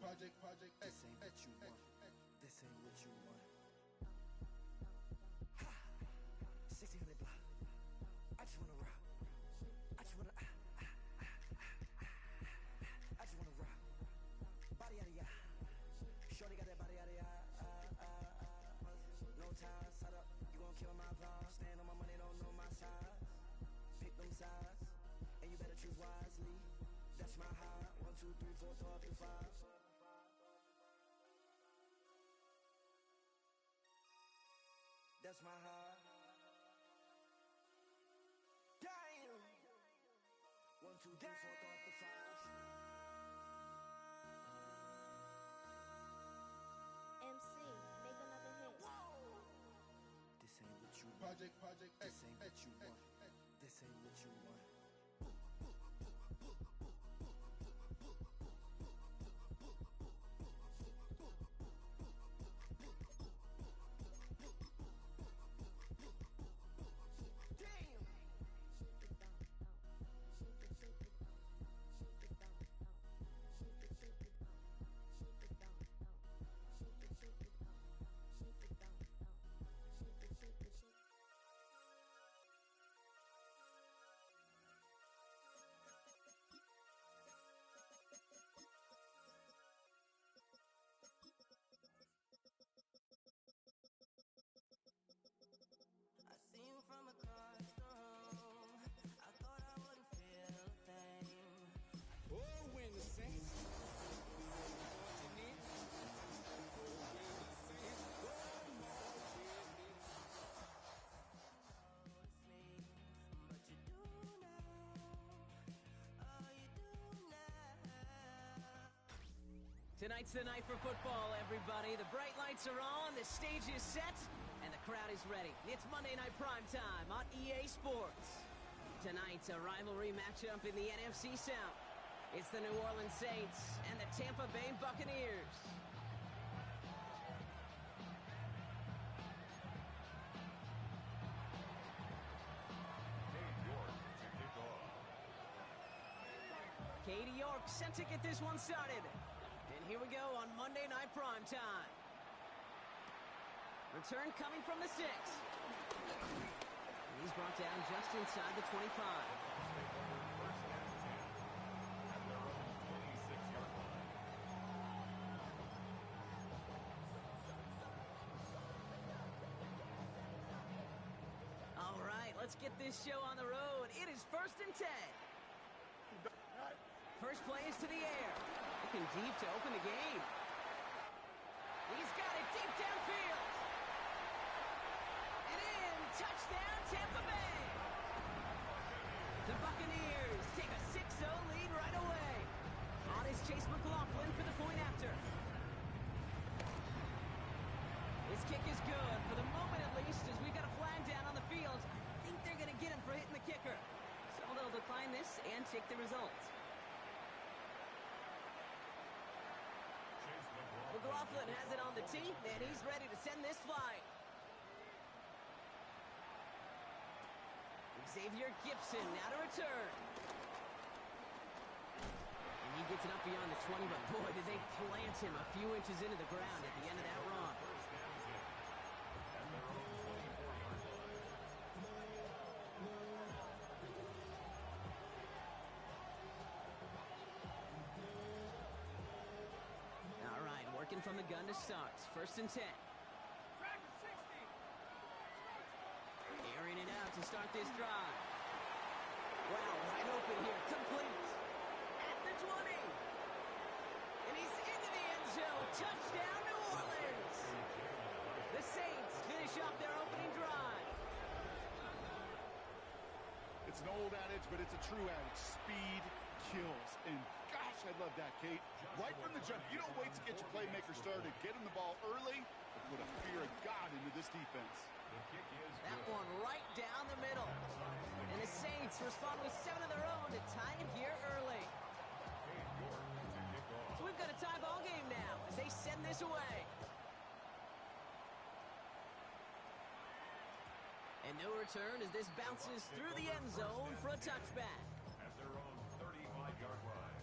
This ain't what you want. This ain't what you want. 1600 block. I just wanna rock. I just wanna I just wanna rock. Body out of ya. Shorty got that body out of ya. No ties, side up. You gon' kill my vibe. Stand on my money, don't know my size. Pick them sides, and you better choose wisely. That's my high. 1, 2, 3, 4, 5, 5. That's my high. Damn. 1, 2, 3, 4, 5, 5. MC, make another hit. Whoa. This ain't what you want. This ain't what you want. This ain't what you want. I see you from across the room. I thought I wouldn't feel a thing. Oh, win the Saints. What you need? Oh, win the Saints. Notice me, but you do now. Oh, you do now. Tonight's the night for football, everybody. The bright lights are on, the stage is set, and the crowd is ready. It's Monday Night Primetime on EA Sports. Tonight's a rivalry matchup in the NFC South. It's the New Orleans Saints and the Tampa Bay Buccaneers. Katie York set to get this one started. And here we go on Monday Night Primetime. Return coming from the 6. And he's brought down just inside the 25. All right, let's get this show on the road. It is 1st and 10. First play is to the air. Looking deep to open the game. He's got it deep downfield. And in, touchdown Tampa Bay. The Buccaneers take a 6-0 lead right away. On is Chase McLaughlin for the point after. His kick is good, for the moment at least, as we've got a flag down on the field. I think they're going to get him for hitting the kicker. So they'll decline this and take the result. McLaughlin has it on the tee, and he's ready to send this flying. Xavier Gibson now to return. And he gets it up beyond the 20, but boy, did they plant him a few inches into the ground at the end of that run. All right, working from the gun to start. 1st and 10. Airing it out to start this drive. Wow, wide open here. Complete. At the 20. And he's into the end zone. Touchdown, New Orleans. The Saints finish off their opening drive. It's an old adage, but it's a true adage. Speed kills. And gosh, I love that, Kate. Right from the jump, you don't wait to get your playmaker started. Get him the ball early and put a fear of God into this defense. That one right down the middle. And the Saints respond with 7 of their own to tie it here early. So we've got a tie ball game now as they send this away. And no return as this bounces through the end zone for a touchback. At their own 35-yard line.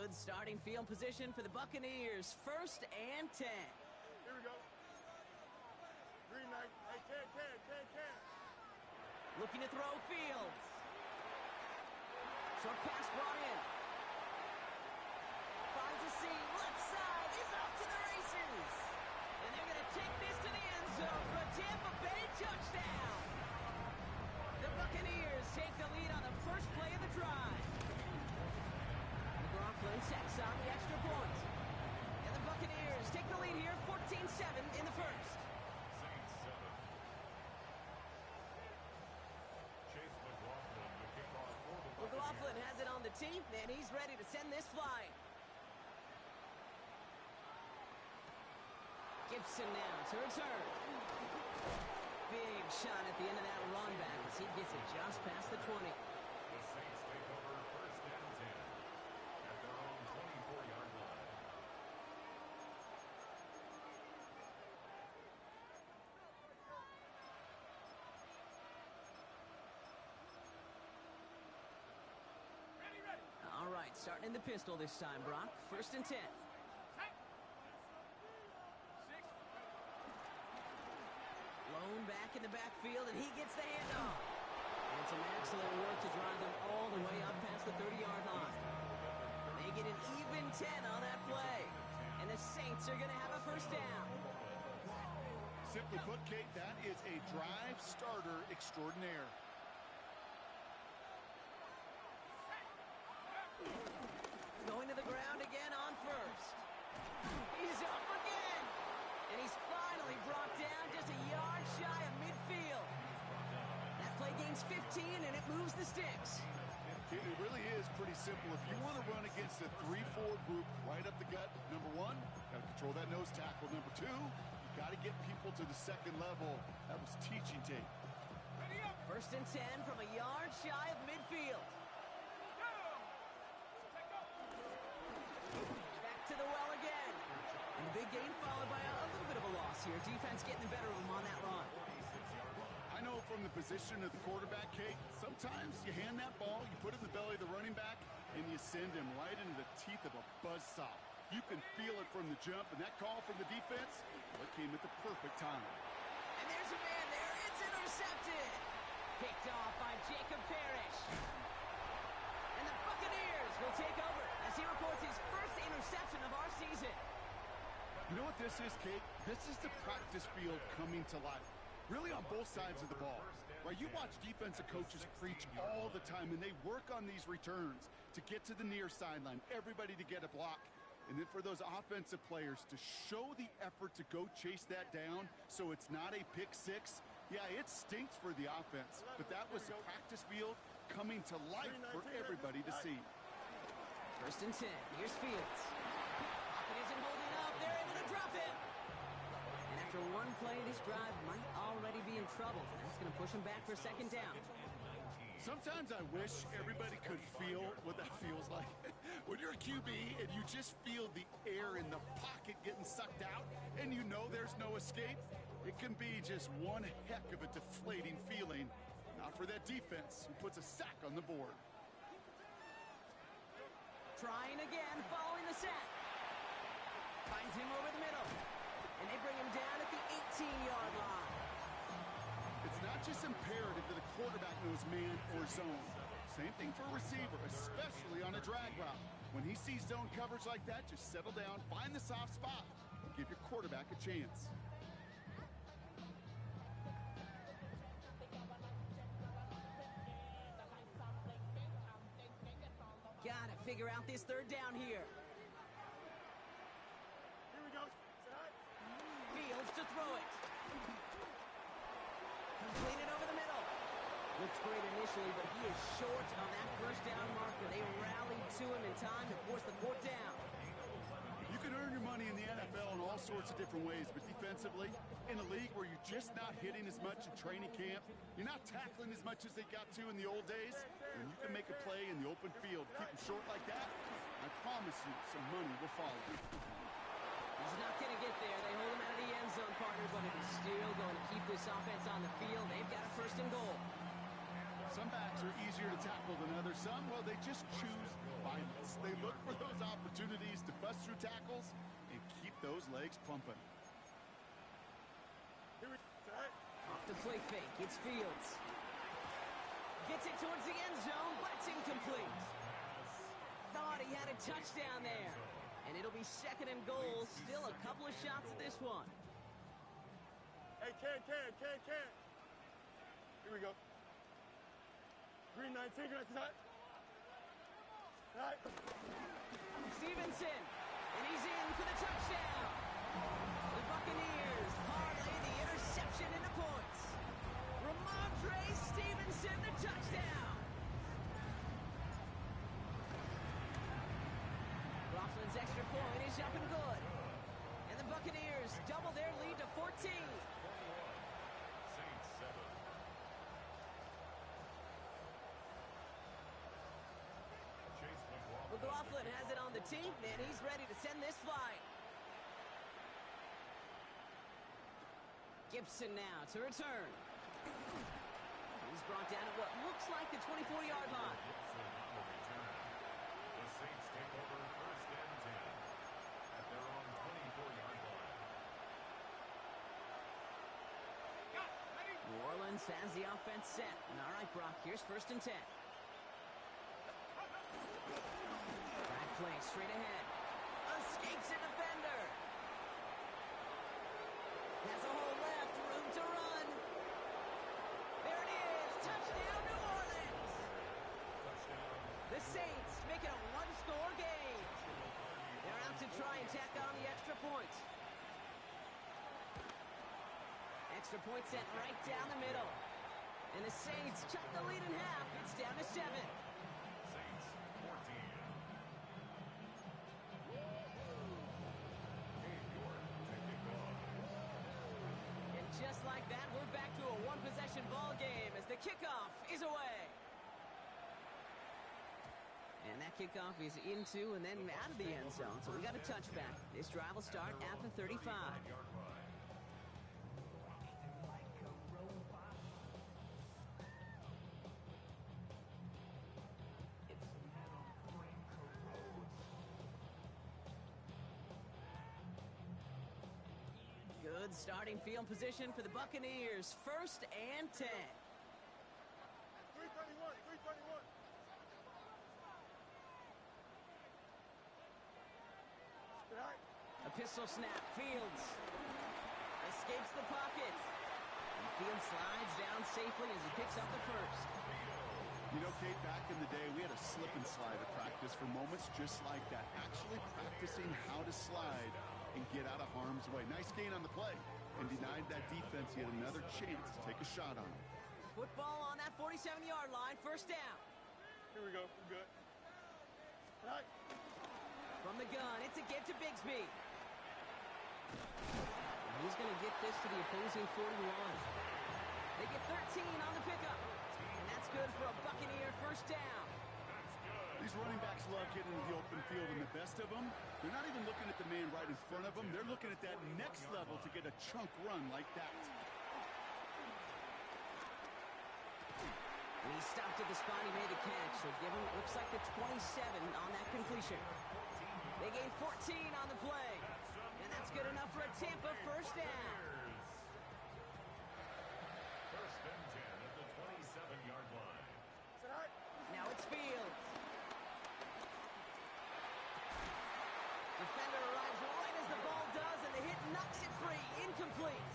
Good starting field position for the Buccaneers. 1st and 10. Here we go. Green light. Hey, can. Looking to throw Fields. Short pass brought in. Finds a seam. Left side. He's off to the races. And they're going to take this to the end zone for a Tampa Bay touchdown. The Buccaneers take the lead on the first play of the drive. McLaughlin sets on the extra point. And the Buccaneers take the lead here, 14-7 in the first. McLaughlin has it on the tee, and he's ready to send this flying. Gibson now to return. Big shot at the end of that run back as he gets it just past the 20. The Saints take over 1st and 10 at their own 24-yard line. All right, starting in the pistol this time, Brock. 1st and 10. Lone back in the backfield, and he gets the handoff. And some excellent work to drive them all the way up past the 30-yard line. They get an even 10 on that play. And the Saints are going to have a 1st down. Simply put, Kate, that is a drive starter extraordinaire. Going to the ground again on 1st. He's up again. And he's finally brought down just a yard shy of midfield. That play gains 15, and it moves the sticks. It really is pretty simple. If you want to run against a 3-4 group right up the gut, number one, got to control that nose tackle. Number two, you got to get people to the second level. That was teaching tape. 1st and 10 from a yard shy of midfield. Back to the well again. And the big gain followed by a little bit of a loss here. Defense getting the better of them on that run. I know from the position of the quarterback, Kate, sometimes you hand that ball, you put it in the belly of the running back, and you send him right into the teeth of a buzzsaw. You can feel it from the jump, and that call from the defense, well, it came at the perfect time. And there's a man there. It's intercepted. Picked off by Jacob Parrish. And the Buccaneers will take over as he reports his 1st interception of our season. You know what this is, Kate? This is the practice field coming to life. Really on both sides of the ball. Right? You watch defensive coaches preach all the time, and they work on these returns to get to the near sideline, everybody to get a block. And then for those offensive players to show the effort to go chase that down so it's not a pick six. Yeah, it stinks for the offense, but that was the practice field coming to life for everybody to see. 1st and 10. Here's Fields. Pocket isn't holding up. They're able to drop it. And after one play, this drive might already be in trouble. That's going to push him back for 2nd down. Sometimes I wish everybody could feel what that feels like. When you're a QB and you just feel the air in the pocket getting sucked out and you know there's no escape, it can be just one heck of a deflating feeling. Not for that defense who puts a sack on the board. Trying again, following the set. Finds him over the middle. And they bring him down at the 18-yard line. It's not just imperative that a quarterback knows man or zone. Same thing for a receiver, especially on a drag route. When he sees zone coverage like that, just settle down, find the soft spot, and give your quarterback a chance. Gotta figure out this 3rd down here. Here we go. Fields to throw it. Completed over the middle. Looks great initially, but he is short on that 1st down marker. They rallied to him in time to force the 4th down. You can earn your money in the NFL in all sorts of different ways, but defensively, in a league where you're just not hitting as much in training camp, you're not tackling as much as they got to in the old days, when you can make a play in the open field, keep them short like that, I promise you some money will follow. He's not going to get there. They hold him out of the end zone, partner, but it is still going to keep this offense on the field. They've got a 1st and goal. Some backs are easier to tackle than others, for some, well, they just choose violence. They look for those opportunities to bust through tackles and keep those legs pumping. Off the play fake, it's Fields. Gets it towards the end zone, but it's incomplete. Thought he had a touchdown there. And it'll be second and goal. Still a couple of shots at this one. Hey, Ken. Here we go. Green 19, green 19. Right. Stevenson, and he's in for the touchdown. The Buccaneers parlay the interception into points. Ramondre Stevenson, the touchdown. Laughlin's extra point is up and good. And the Buccaneers double their lead to 14. Saints 7. Chase McLaughlin. McLaughlin has it on the team, and he's ready to send this flying. Gibson now to return. He's brought down at what looks like the 24-yard line. Gibson on the return. The Saints take over first and 10 at their own 24-yard line. New Orleans has the offense set. And all right, Brock, here's first and 10. Drive play straight ahead. Escapes a defender. Has a hole left, room to run. There it is, touchdown New Orleans. Touchdown. The Saints make it a one-score game. They're out to try and tack on the extra point. Extra point sent right down the middle. And the Saints cut the lead in half. It's down to 7. Saints 14. Dave York to kick off. And just like that, we're back to a one-possession ball game as the kickoff is away. And that kickoff is into and then out of the end zone. So we got a touchback. This drive will start at the 35. 35-yard line. Good starting field position for the Buccaneers. First and 10. 331. Right. A pistol snap. Fields escapes the pocket. And Fields slides down safely as he picks up the first. You know, Kate, back in the day, we had a slip and slide at practice for moments just like that. Actually practicing how to slide and get out of harm's way. Nice gain on the play. And denied that defense yet another chance to take a shot on him. Football on that 47-yard line. First down. Here we go. We're good. Right. From the gun, it's a get to Bigsby. And he's going to get this to the opposing 41. They get 13 on the pickup. And that's good for a Buccaneer first down. These running backs love getting into the open field, and the best of them, they're not even looking at the man right in front of them. They're looking at that next level to get a chunk run like that. And he stopped at the spot he made the catch. So give him, looks like the 27 on that completion. They gain 14 on the play. And that's good enough for a Tampa first down. First and 10 at the 27-yard line. Now it's Fields. Defender arrives right as the ball does, and the hit knocks it free. Incomplete.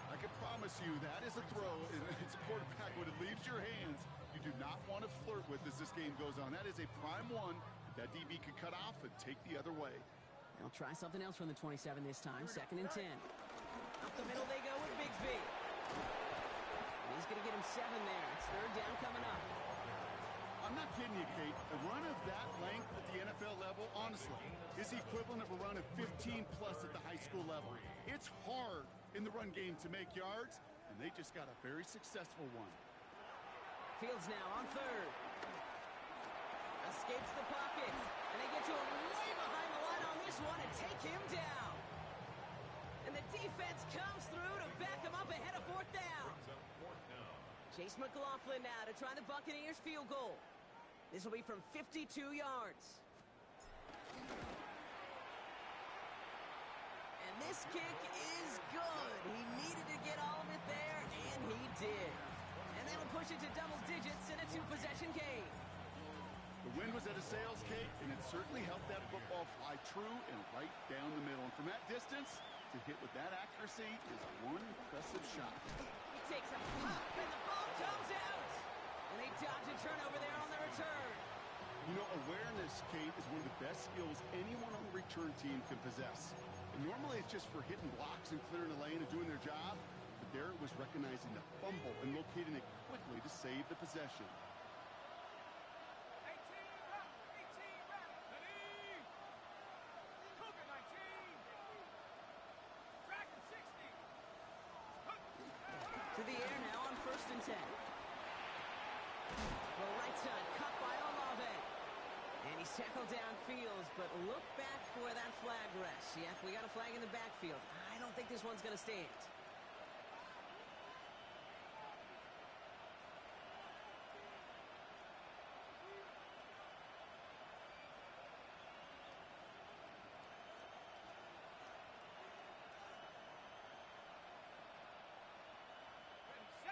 I can promise you that is a throw. It's a quarterback when it leaves your hands. You do not want to flirt with as this game goes on. That is a prime one that DB could cut off and take the other way. They'll try something else from the 27 this time. Second and 10. Up the middle they go with Bigsby. And he's going to get him 7 there. It's third down coming up. I'm not kidding you, Kate. A run of that length at the NFL level, honestly, is the equivalent of a run of 15-plus at the high school level. It's hard in the run game to make yards, and they just got a very successful one. Fields now on third. Escapes the pocket. And they get to him way behind the line on this one and take him down. And the defense comes through to back him up ahead of fourth down. Brings up fourth down. Chase McLaughlin now to try the Buccaneers field goal. This will be from 52 yards. And this kick is good. He needed to get all of it there, and he did. And that'll push it to double digits in a two-possession game. The wind was at a sails, Kate, and it certainly helped that football fly true and right down the middle. And from that distance, to hit with that accuracy is one impressive shot. He takes a pop, and the ball comes out. And they dodge a turnover there on the return. You know, awareness, Kate, is one of the best skills anyone on the return team can possess. And normally it's just for hitting blocks and clearing a lane and doing their job. But there it was recognizing the fumble and locating it quickly to save the possession. To the air now on 1st and 10. Well, right side, cut by Olave. And he's tackled downfield, but look back where that flag rests. Yep, we got a flag in the backfield. I don't think this one's going to stand.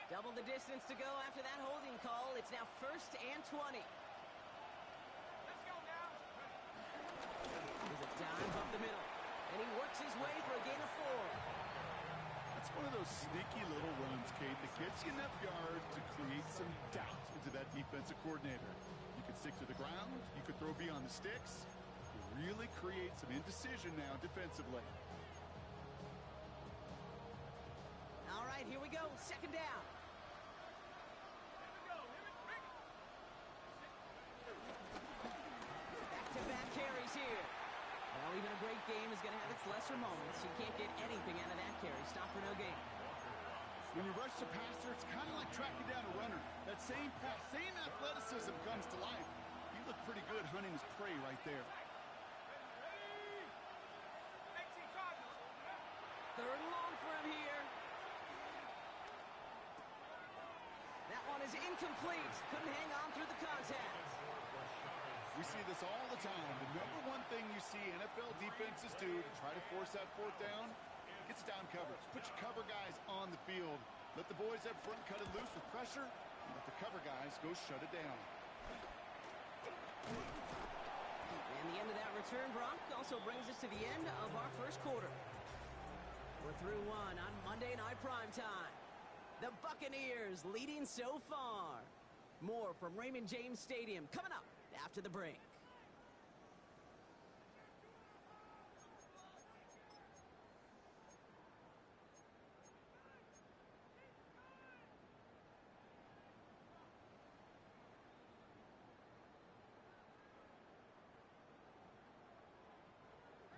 Double the distance to go after that holding call. It's now 1st and 20. Let's go now. There's a dive up the middle. And he works his way for a gain of 4. That's one of those sneaky little runs, Kate, that gets you enough yards to create some doubt into that defensive coordinator. You could stick to the ground. You could throw beyond the sticks. You really create some indecision now defensively. All right, here we go. 2nd down. Back-to-back carries here. Well, even a great game is going to have its lesser moments. You can't get anything out of that carry. Stop for no gain. When you rush the passer, it's kind of like tracking down a runner. That same pass, same athleticism comes to life. He looked pretty good hunting his prey right there. 3rd and long for him here. That one is incomplete. Couldn't hang on through the contact. We see this all the time. The number one thing you see NFL defenses do to try to force that 4th down, gets down coverage. Put your cover guys on the field. Let the boys up front cut it loose with pressure, and let the cover guys go shut it down. And the end of that return, Brock, also brings us to the end of our 1st quarter. We're through one on Monday Night Primetime. The Buccaneers leading so far. More from Raymond James Stadium coming up after the break.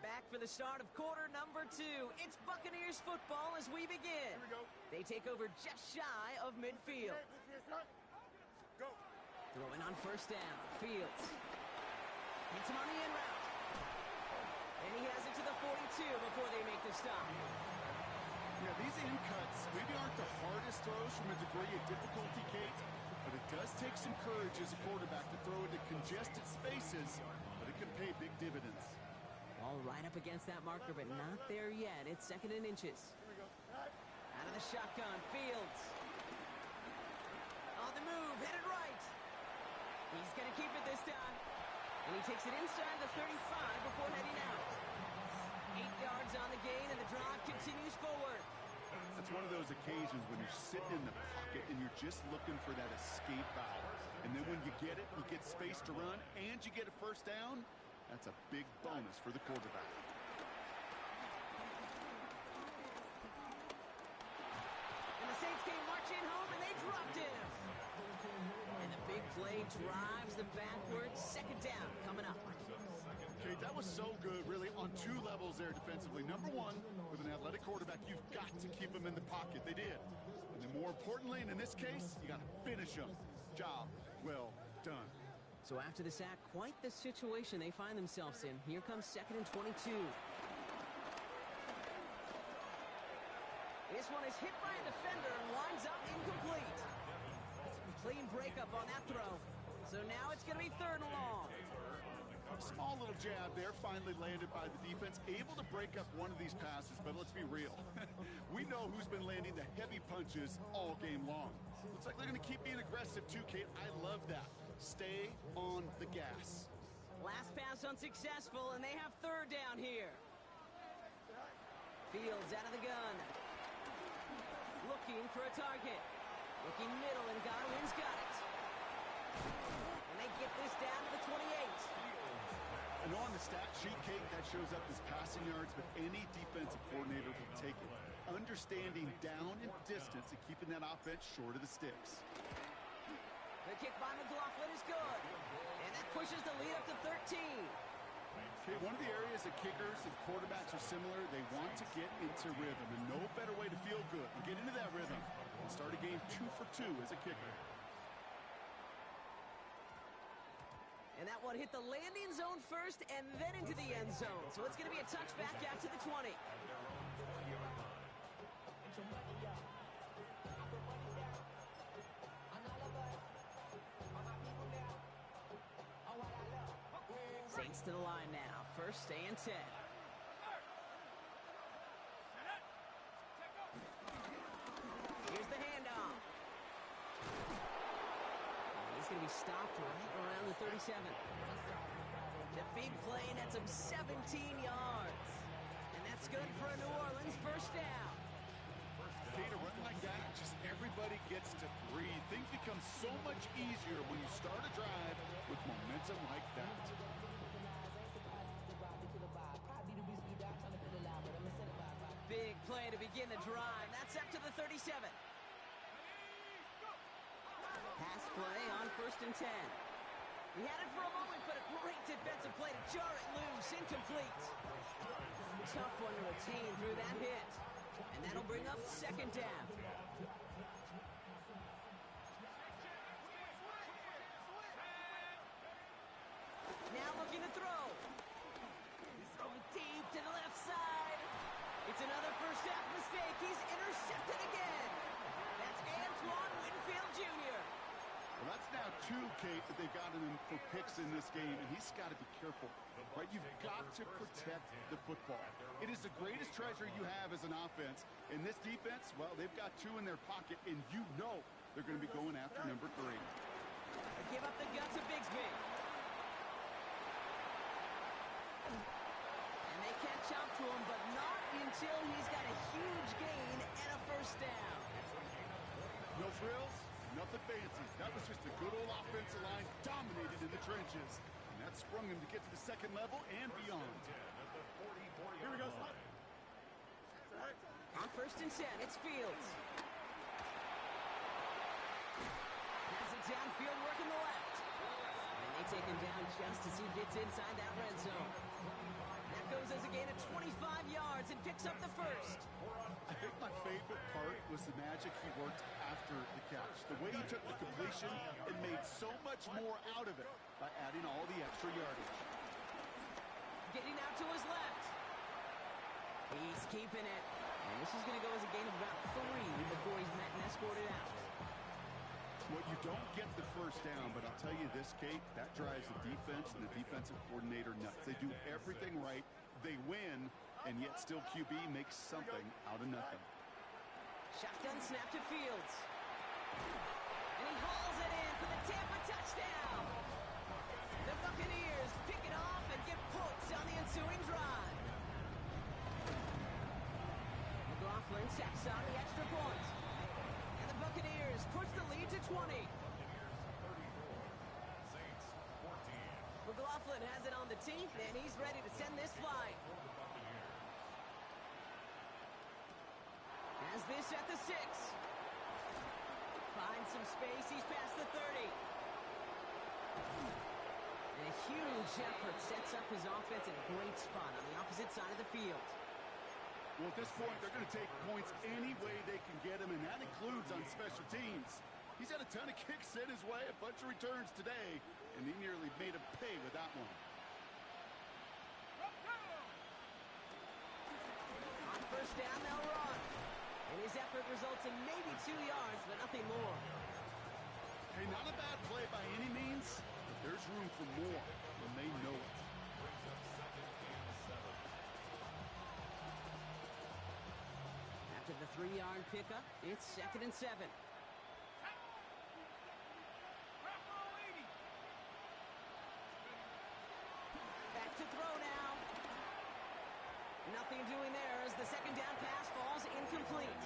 Back for the start of quarter number 2. It's Buccaneers football as we begin. Here we go. They take over just shy of midfield. Go. Throwing on 1st down. Fields. Hits him on the in route. And he has it to the 42 before they make the stop. Yeah, these in cuts maybe aren't the hardest throws from a degree of difficulty, Kate, but it does take some courage as a quarterback to throw into congested spaces, but it can pay big dividends. All right up against that marker, but not there yet. It's 2nd and inches. Out of the shotgun, Fields. On the move, headed right. He's going to keep it this time. And he takes it inside the 35 before heading out. 8 yards on the gain, and the drive continues forward. That's one of those occasions when you're sitting in the pocket and you're just looking for that escape valve. And then when you get it, you get space to run, and you get a 1st down. That's a big bonus for the quarterback. And the Saints came marching home, and they dropped him. And the big play drives them backwards. 2nd down coming up. Okay, that was so good, really, on 2 levels there defensively. Number 1, with an athletic quarterback, you've got to keep him in the pocket. They did. And then more importantly, and in this case, you got to finish him. Job well done. So after the sack, quite the situation they find themselves in. Here comes 2nd and 22. This one is hit by a defender and winds up incomplete. Clean breakup on that throw. So now it's going to be 3rd and long. Small little jab there, finally landed by the defense. Able to break up one of these passes, but let's be real. We know who's been landing the heavy punches all game long. Looks like they're going to keep being aggressive too, Kate. I love that. Stay on the gas. Last pass unsuccessful, and they have 3rd down here. Fields out of the gun. Looking for a target. Looking middle, and Godwin's got it. And they get this down to the 28. And on the stat sheet, Kate, that shows up as passing yards, but any defensive coordinator will take it. Understanding down and distance and keeping that offense short of the sticks. The kick by McLaughlin is good. And that pushes the lead up to 13. Okay, one of the areas that kickers and quarterbacks are similar, they want to get into rhythm, and no better way to feel good and get into that rhythm and start a game 2 for 2 as a kicker. And that one hit the landing zone first and then into the end zone. So it's going to be a touchback out to the 20. Saints to the line now. 1st and 10. Here's the handoff. He's going to be stopped right around the 37. The big play nets him 17 yards. And that's good for a New Orleans 1st down. Kate, a run like that, just everybody gets to breathe. Things become so much easier when you start a drive with momentum like that. Big play to begin the drive. That's up to the 37. Pass play on 1st and 10. He had it for a moment, but a great defensive play to jar it loose. Incomplete. Tough one to retain through that hit. And that'll bring up 2nd down. Now looking to throw. He's throwing deep to the left side. It's another 1st half mistake. He's intercepted again. That's Antoine Winfield Jr. Well, that's now 2, Kate, that they've gotten him for picks in this game, and he's got to be careful, right? You've got to protect the football. It is the greatest treasure you have as an offense. In this defense, well, they've got 2 in their pocket, and you know they're going to be going after number 3. Give up the gut to Bigsby. And they catch up to him, but not until he's got a huge gain and a 1st down. No frills, nothing fancy. That was just a good old offensive line dominated in the trenches. And that sprung him to get to the 2nd level and beyond. Here we go. On 1st and 10, it's Fields. Has it downfield, working the left. And they take him down just as he gets inside that red zone. That goes as a gain of 25 yards and picks up the 1st. I think my favorite part was the magic he worked after the catch. The way he took the completion and made so much more out of it by adding all the extra yardage. Getting out to his left. He's keeping it. And this is going to go as a gain of about 3 before he's met and escorted out. Well, you don't get the 1st down, but I'll tell you this, Kate, that drives the defense and the defensive coordinator nuts. They do everything right. They win, and yet still QB makes something out of nothing. Shotgun snap to Fields. And he hauls it in for the Tampa touchdown. The Buccaneers pick it off and get points on the ensuing drive. McLaughlin tacks on the extra point. And the Buccaneers push the lead to 20. McLaughlin has it on the tee, and he's ready to send this flying. Has this at the 6. Finds some space, he's past the 30. And a huge effort sets up his offense in a great spot on the opposite side of the field. Well, at this point, they're going to take points any way they can get them, and that includes on special teams. He's had a ton of kicks sent his way, a bunch of returns today, and he nearly made him pay with that one. On 1st down, they'll run. And his effort results in maybe 2 yards, but nothing more. Hey, not a bad play by any means, but there's room for more, and they know it. Brings up 2nd and 7. After the 3-yard pickup, it's 2nd and 7. Back to throw now. Nothing doing there as the 2nd down pass falls incomplete.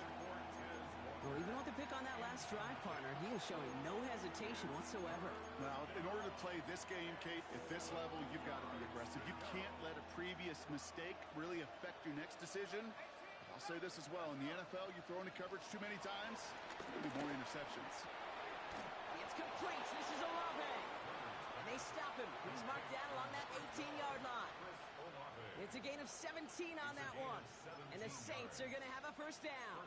Well, even with the pick on that last drive, partner, he is showing no hesitation whatsoever. Now, in order to play this game, Kate, at this level, you've got to be aggressive. You can't let a previous mistake really affect your next decision. I'll say this as well. In the NFL, you throw into coverage too many times, there'll be more interceptions. It's complete. This is Olave. And they stop him. He's marked down along that 18-yard line. It's a gain of 17 on that one. And the Saints are going to have a first down.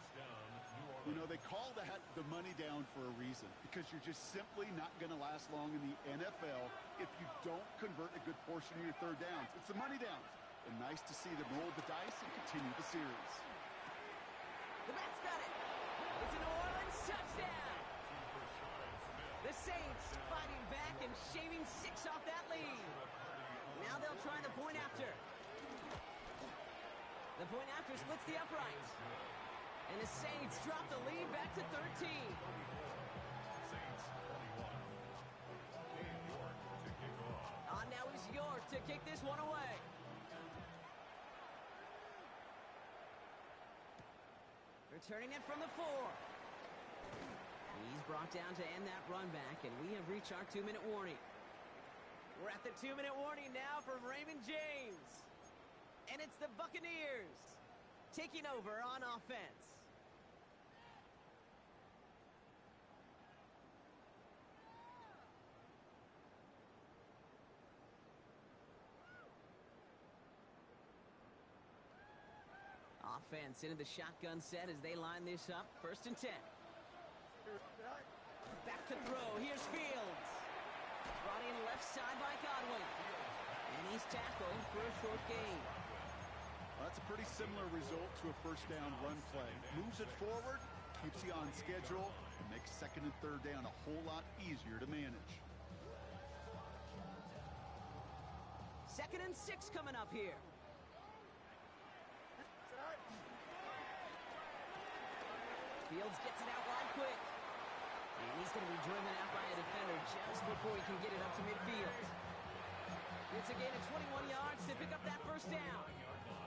You know, they call that the money down for a reason, because you're just simply not going to last long in the NFL if you don't convert a good portion of your third downs. It's the money down. And nice to see them roll the dice and continue the series. The Bats got it. It's a New Orleans touchdown. The Saints fighting back and shaving 6 off that lead. Now they'll try the point after. The point after splits the uprights. And the Saints drop the lead back to 13. Saints 21. Dave York to kick off. On now is York to kick this one away. Returning it from the 4. He's brought down to end that run back, and we have reached our 2-minute warning. We're at the 2-minute warning now from Raymond James. And it's the Buccaneers taking over on offense. Offense into the shotgun set as they line this up. 1st and 10. Back to throw. Here's Fields. Brought in left side by Godwin. And he's tackled for a short gain. Well, that's a pretty similar result to a first down run play. Moves it forward, keeps you on schedule, and makes 2nd and 3rd down a whole lot easier to manage. 2nd and 6 coming up here. Fields gets it out wide quick. And he's going to be driven out by a defender just before he can get it up to midfield. It's a gain of 21 yards to pick up that first down.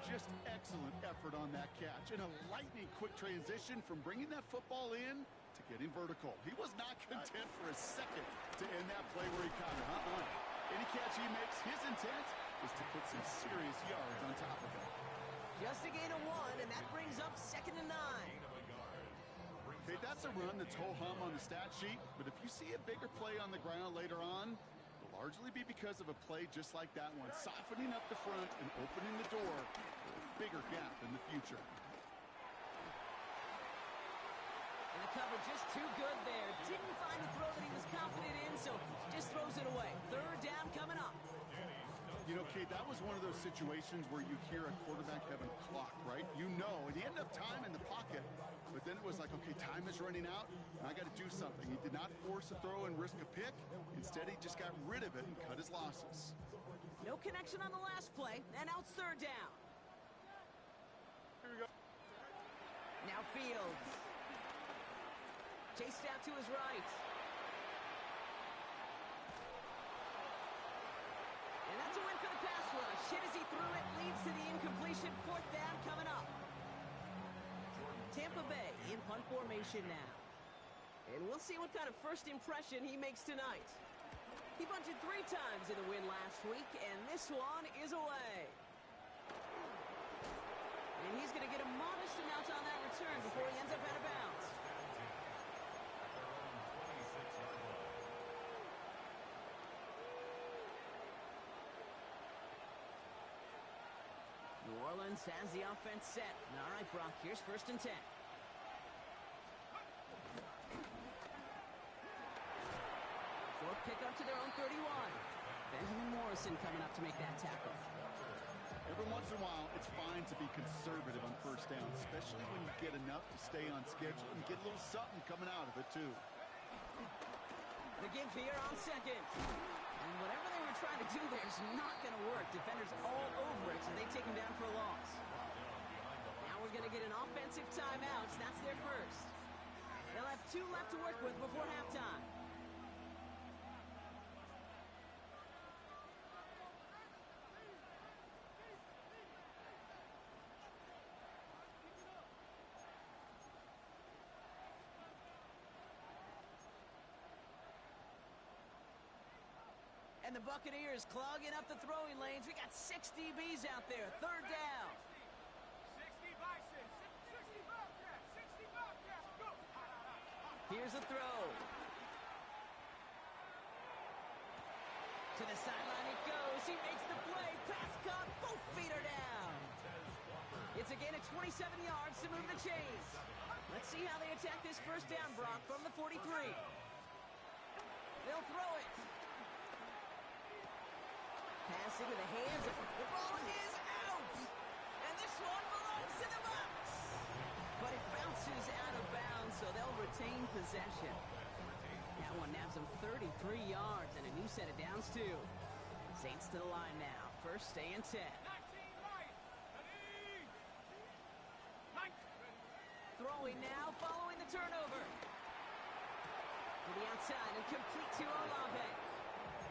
Just excellent effort on that catch. And a lightning quick transition from bringing that football in to getting vertical. He was not content for a second to end that play where he caught it. Any catch he makes, his intent is to put some serious yards on top of it. Just a gain of 1, and that brings up 2nd and 9. Okay, that's a run that's ho-hum on the stat sheet, but if you see a bigger play on the ground later on, it'll largely be because of a play just like that one, softening up the front and opening the door for a bigger gap in the future. And the cover just too good there. Didn't find a throw that he was confident in, so just throws it away. 3rd down coming up. You know, Kate, that was one of those situations where you hear a quarterback having a clock, right? You know, and he had enough time in the pocket, but then it was like, okay, time is running out, and I got to do something. He did not force a throw and risk a pick. Instead, he just got rid of it and cut his losses. No connection on the last play, and now it's 3rd down. Here we go. Now Fields. Chased out to his right. And that's a win for the pass rush. Hit as he threw it, leads to the incompletion. 4th down coming up. Tampa Bay in punt formation now. And we'll see what kind of first impression he makes tonight. He bunted 3 times in the win last week, and this one is away. And he's going to get a modest amount on that return before he ends up out of bounds. New Orleans has the offense set. All right, Brock, here's 1st and 10. Fourth pickup to their own 31. Benjamin Morrison coming up to make that tackle. Every once in a while, it's fine to be conservative on first down, especially when you get enough to stay on schedule and get a little something coming out of it, too. The give here on second. And whatever they were trying to do there is not going to work. Defenders all over it, so they take him down for a loss. Now we're going to get an offensive timeout. That's their first. They'll have 2 left to work with before halftime. And the Buccaneers clogging up the throwing lanes. We got 6 DBs out there. Third down. 60 Bison, 60 Bobcats, 60 Bobcats, go! Here's a throw. To the sideline it goes. He makes the play. Pass caught. Both feet are down. It's a gain of 27 yards to move the chains. Let's see how they attack this first down, Brock, from the 43. They'll throw it. Pass into the hands. The ball is out. And this one belongs to the Bucs. But it bounces out of bounds, so they'll retain possession. That one nabs them 33 yards and a new set of downs, too. Saints to the line now. First stay and 10. 19 right. Ready. Throwing now, following the turnover. To the outside and complete to Olave.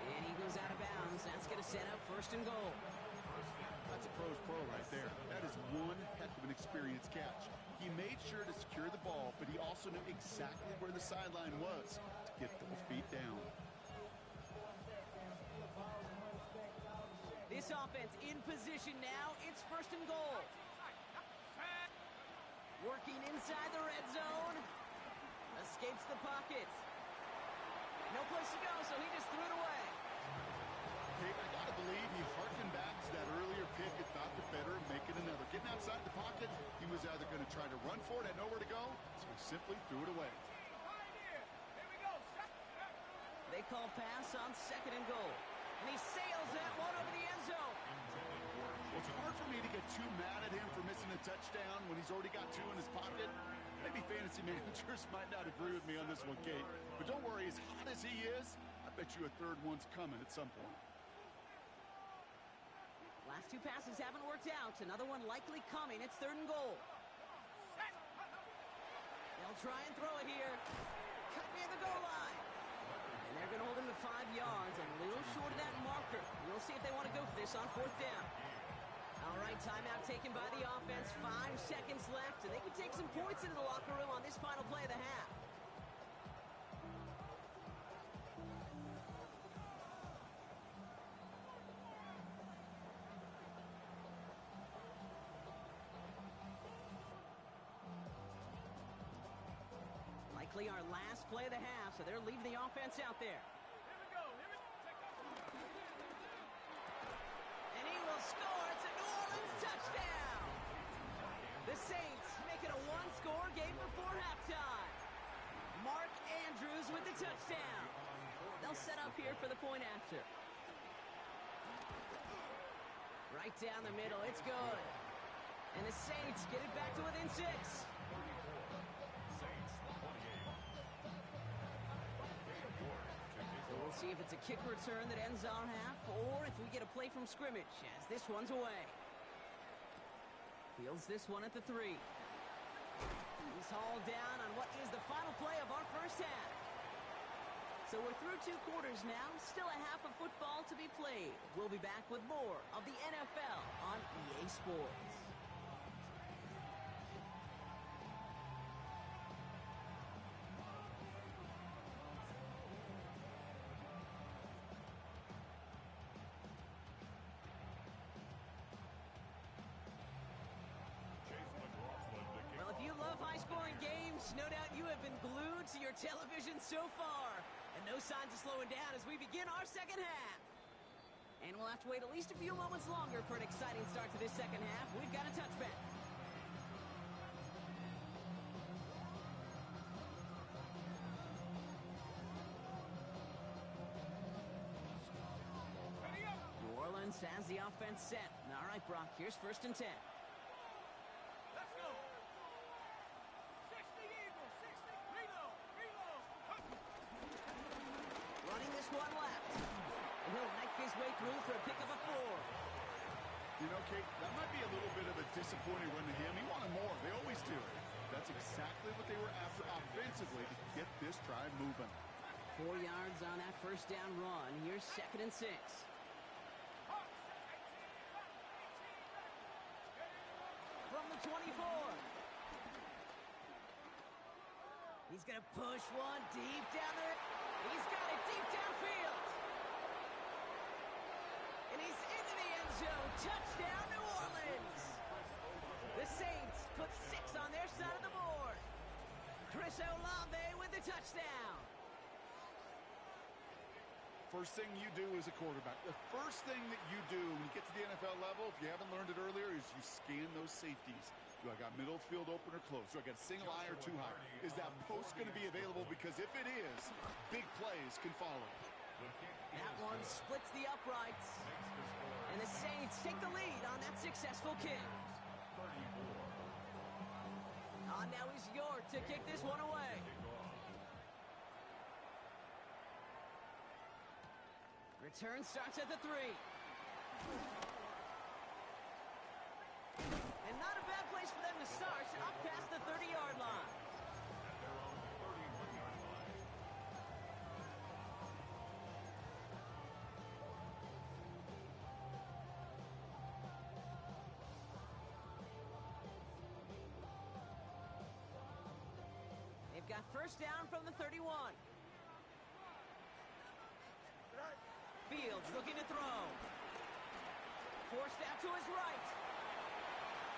And he goes out of bounds. That's going to set up first and goal. That's a pro's pro right there. That is one heck of an experienced catch. He made sure to secure the ball, but he also knew exactly where the sideline was to get those feet down. This offense in position now. It's first and goal. Working inside the red zone. Escapes the pocket. No place to go, so he just threw it away. Kate, I gotta believe he harkened back to that earlier pick and thought the better of making another. Getting outside the pocket, he was either going to try to run for it, had nowhere to go, so he simply threw it away. Here we go. They call pass on second and goal. And he sails that one over the end zone. Well, it's hard for me to get too mad at him for missing a touchdown when he's already got 2 in his pocket. Maybe fantasy managers might not agree with me on this one, Kate. But don't worry, as hot as he is, I bet you a third one's coming at some point. Last 2 passes haven't worked out. Another one likely coming. It's third and goal. They'll try and throw it here. Cut near the goal line. And they're going to hold him to 5 yards. A little short of that marker. We'll see if they want to go for this on fourth down. All right, timeout taken by the offense. 5 seconds left, and they can take some points into the locker room on this final play of the half. Likely our last play of the half, so they're leaving the offense out there. Here we go. And he will score. It's a New Orleans touchdown. The Saints make it a 1-score game before halftime. Mark Andrews with the touchdown. They'll set up here for the point after. Right down the middle. It's good. And the Saints get it back to within 6. We'll see if it's a kick return that ends our half, or if we get a play from scrimmage, as this one's away. Fields this one at the 3. He's hauled down on what is the final play of our first half. So we're through 2 quarters now, still a half of football to be played. We'll be back with more of the NFL on EA Sports. No doubt you have been glued to your television so far. And no signs of slowing down as we begin our second half. And we'll have to wait at least a few moments longer for an exciting start to this second half. We've got a touchback. New Orleans has the offense set. All right, Brock, here's first and 10. Let's go. 60 Eagles, 60. Reload. through for a pick of a 4. You know, Kate, that might be a little bit of a disappointing run to him. He wanted more. They always do. That's exactly what they were after offensively to get this drive moving. 4 yards on that first down run. Here's 2nd and 6. From the 24. He's going to push one deep down there. He's got it deep downfield. And he's into the end zone. Touchdown, New Orleans. The Saints put 6 on their side of the board. Chris Olave with the touchdown. First thing you do as a quarterback, the first thing that you do when you get to the NFL level, if you haven't learned it earlier, is you scan those safeties. Do I got middle field open or close? Do I got a single eye or too high? Is that post going to be available? Because if it is, big plays can follow. That one splits the uprights. And the Saints take the lead on that successful kick. Now he's York to kick this one away. Return starts at the 3. And not a bad place for them to start, up past the 30-yard line. They've got first down from the 31. Fields looking to throw. Forced out to his right.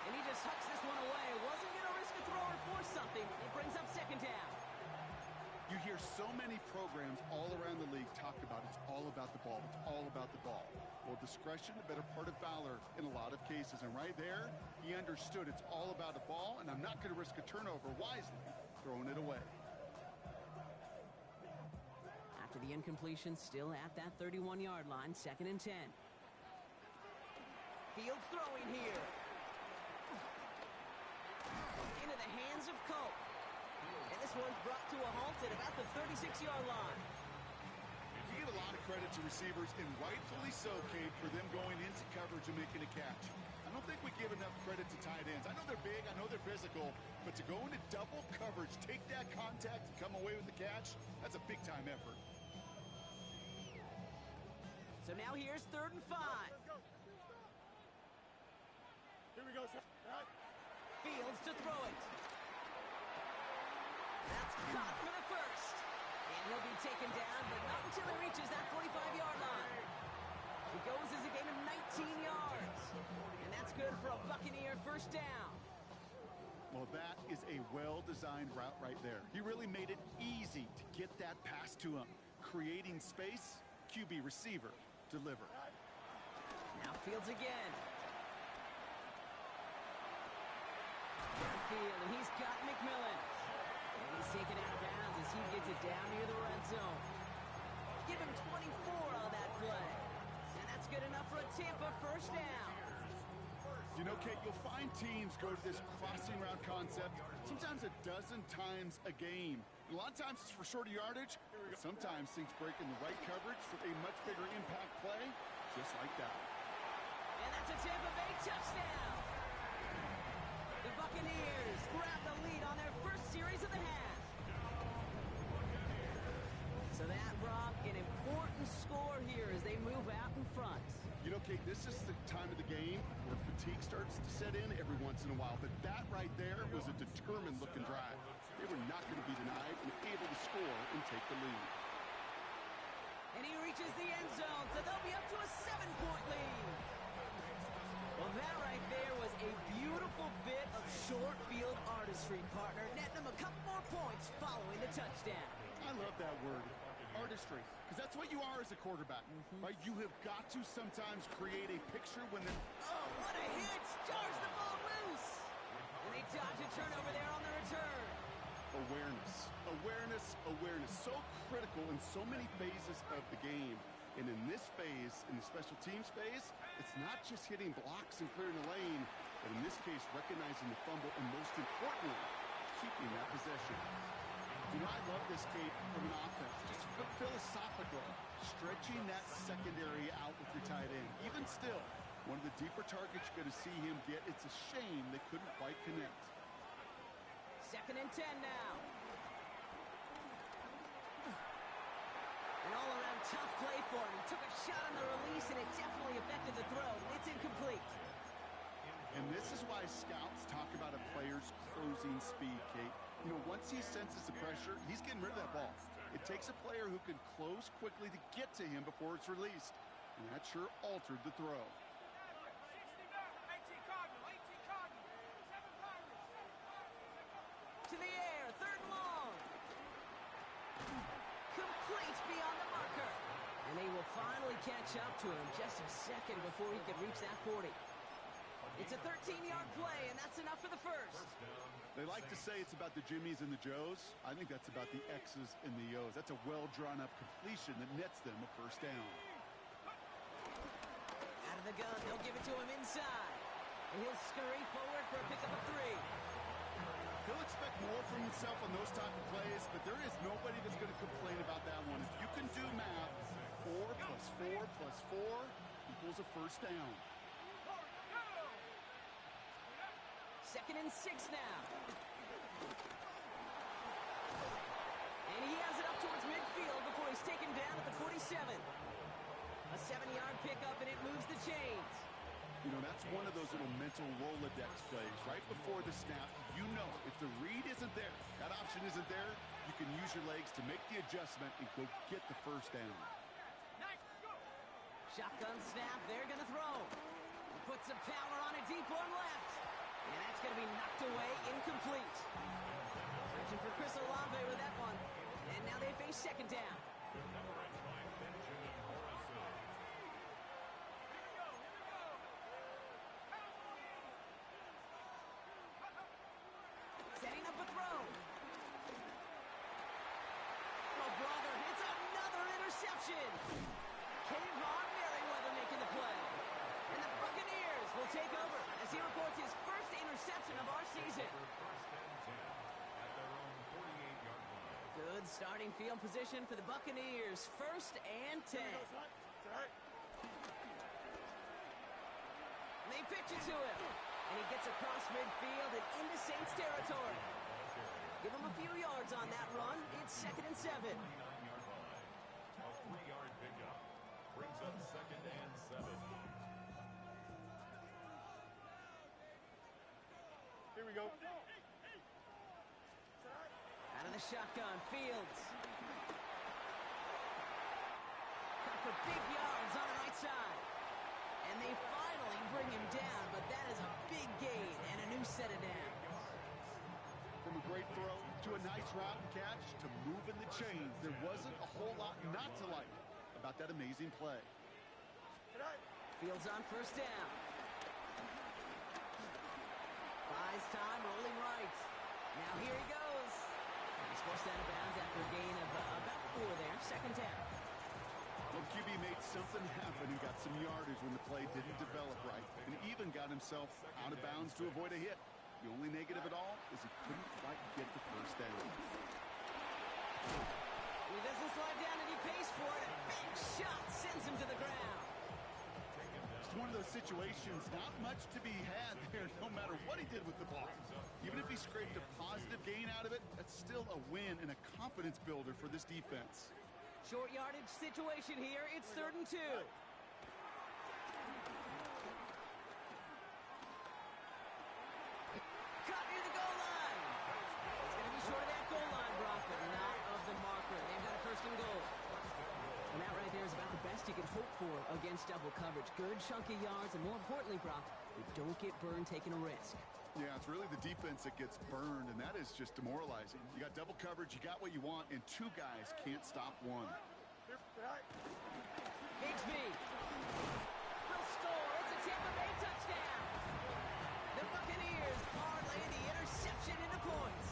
And he just hucks this one away. Wasn't going to risk a throw or force something. It brings up 2nd down. You hear so many programs all around the league talk about it's all about the ball. It's all about the ball. Well, discretion, the better part of valor in a lot of cases. And right there, he understood it's all about the ball, and I'm not going to risk a turnover wisely, throwing it away. After the incompletion, still at that 31-yard line, 2nd and 10. Fields throwing here. Into the hands of Cope. And this one's brought to a halt at about the 36-yard line. You give a lot of credit to receivers, and rightfully so, Kate, for them going into coverage and making a catch. I don't think we give enough credit to tight ends. I know they're big, I know they're physical, but to go into double coverage, take that contact, and come away with the catch, that's a big-time effort. So now here's 3rd and 5. Here we go, sir. Right. Fields to throw it. That's caught for the first. And he'll be taken down, but not until he reaches that 45-yard line. It goes as a gain of 19 yards. And that's good for a Buccaneer first down. Well, that is a well-designed route right there. He really made it easy to get that pass to him. Creating space, QB receiver, deliver. Now Fields again. Downfield, and he's got McMillan. And he's taken out of bounds as he gets it down near the red zone. Give him 24 on that play. And that's good enough for a Tampa first down. You know, Kate, you'll find teams go to this crossing route concept sometimes a dozen times a game. A lot of times it's for shorter yardage, but sometimes things break in the right coverage for a much bigger impact play, just like that. And that's a Tampa Bay touchdown. The Buccaneers grab the lead on their first series of the half. So that brought an important score here as they move out in front. You know, Kate, this is the time of the game where fatigue starts to set in every once in a while, but that right there was a determined-looking drive. They were not going to be denied and able to score and take the lead. And he reaches the end zone, so they'll be up to a 7-point lead. Well, that right there was a beautiful bit of short field artistry, partner, netting them a couple more points following the touchdown. I love that word, artistry, because that's what you are as a quarterback, right? You have got to sometimes create a picture when the... Oh, what a hit! Jars the ball loose! And they dodge a turnover there on the return. Awareness, so critical in so many phases of the game. And in this phase, in the special teams phase, it's not just hitting blocks and clearing the lane, but in this case, recognizing the fumble and most importantly, keeping that possession. You know, I love this, Kate, from an offense. Just philosophical. Stretching that secondary out with your tight end. Even still, one of the deeper targets you're going to see him get. It's a shame they couldn't quite connect. 2nd and 10 now. An all-around tough play for him. He took a shot on the release, and it definitely affected the throw. It's incomplete. And this is why scouts talk about a player's closing speed, Kate. You know, once he senses the pressure, he's getting rid of that ball. It takes a player who can close quickly to get to him before it's released. And that sure altered the throw. 18 Cardinal, 18 Cardinal, 7 Pirates. To the air, 3rd and long. Complete beyond the marker. And they will finally catch up to him just a second before he can reach that 40. It's a 13-yard play, and that's enough for the first. They like to say it's about the Jimmies and the Joes. I think that's about the X's and the O's. That's a well-drawn-up completion that nets them a first down. Out of the gun, they'll give it to him inside. And he'll scurry forward for a pickup of 3. He'll expect more from himself on those type of plays, but there is nobody that's going to complain about that one. If you can do math, 4 plus 4 plus 4 equals a first down. 2nd and 6 now. And he has it up towards midfield before he's taken down at the 47. A 7-yard pickup, and it moves the chains. You know, that's one of those little mental Rolodex plays. Right before the snap, you know if the read isn't there, that option isn't there, you can use your legs to make the adjustment and go get the first down. Shotgun snap, they're going to throw. He puts some power on it, deep on left. And that's going to be knocked away, incomplete. Searching for Chris Olave with that one. And now they face 2nd down. Setting up a throw. Oh, brother, it's another interception. Kayvon Merriweather making the play. And the Buccaneers will take over as he reports his first interception of our season. Good starting field position for the Buccaneers. 1st and 10. They pitch it to him. And he gets across midfield and into Saints territory. Give him a few yards on that run. It's 2nd and 7. A 3-yard pickup brings up 2nd and 7. Here we go. Out of the shotgun, Fields. Cut for big yards on the right side. And they finally bring him down, but that is a big gain and a new set of downs. From a great throw to a nice route and catch to moving the chains, there wasn't a whole lot not to like about that amazing play. Fields on 1st down. Buys time, rolling right. Now here he goes. And he's forced out of bounds after a gain of about 4 there. 2nd down. Well, QB made something happen and got some yardage when the play didn't develop right, and even got himself out of bounds to avoid a hit. The only negative at all is he couldn't quite get the first down. He doesn't slide down and he pays for it. A big shot sends him to the ground. It's one of those situations, not much to be had there no matter what he did with the ball. Even if he scraped a positive gain out of it, that's still a win and a confidence builder for this defense. Short yardage situation here. It's 3rd and 2. Cut near the goal line. It's going to be short of that goal line, Brock, but not of the marker. They've got a 1st and goal. And that right there is about the best you can hope for against double coverage. Good chunky yards, and more importantly, Brock, you don't get burned taking a risk. Yeah, it's really the defense that gets burned, and that is just demoralizing. You got double coverage, you got what you want, and 2 guys can't stop one. Bigsby will score. It's a Tampa Bay touchdown. The Buccaneers parlay the interception into points.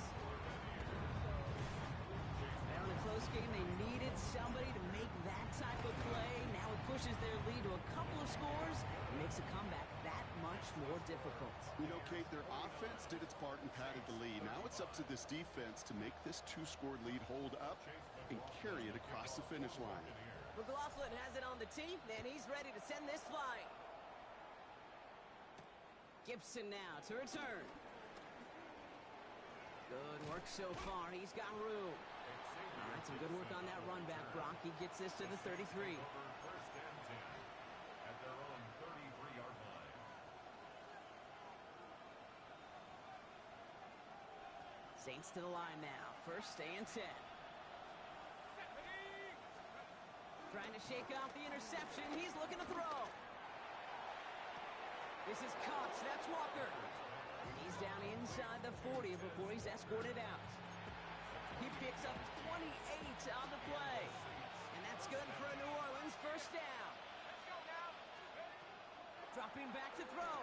And on a close game, they needed somebody to make that type of play. Now it pushes their lead to a couple of scores and makes a comeback that much more difficult. You know, Kate, their offense did its part and padded the lead. Now it's up to this defense to make this two-score lead hold up and carry it across the finish line. McLaughlin has it on the tee, and he's ready to send this flying. Gibson now to return. Good work so far. He's got room. All right, some good work on that run back, Brock. He gets this to the 33. First and 10 at their own 33-yard line. Saints to the line now. First and 10. Trying to shake off the interception. He's looking to throw. This is caught. That's Walker. And he's down inside the 40 before he's escorted out. He picks up 28 on the play. And that's good for a New Orleans first down. Dropping back to throw.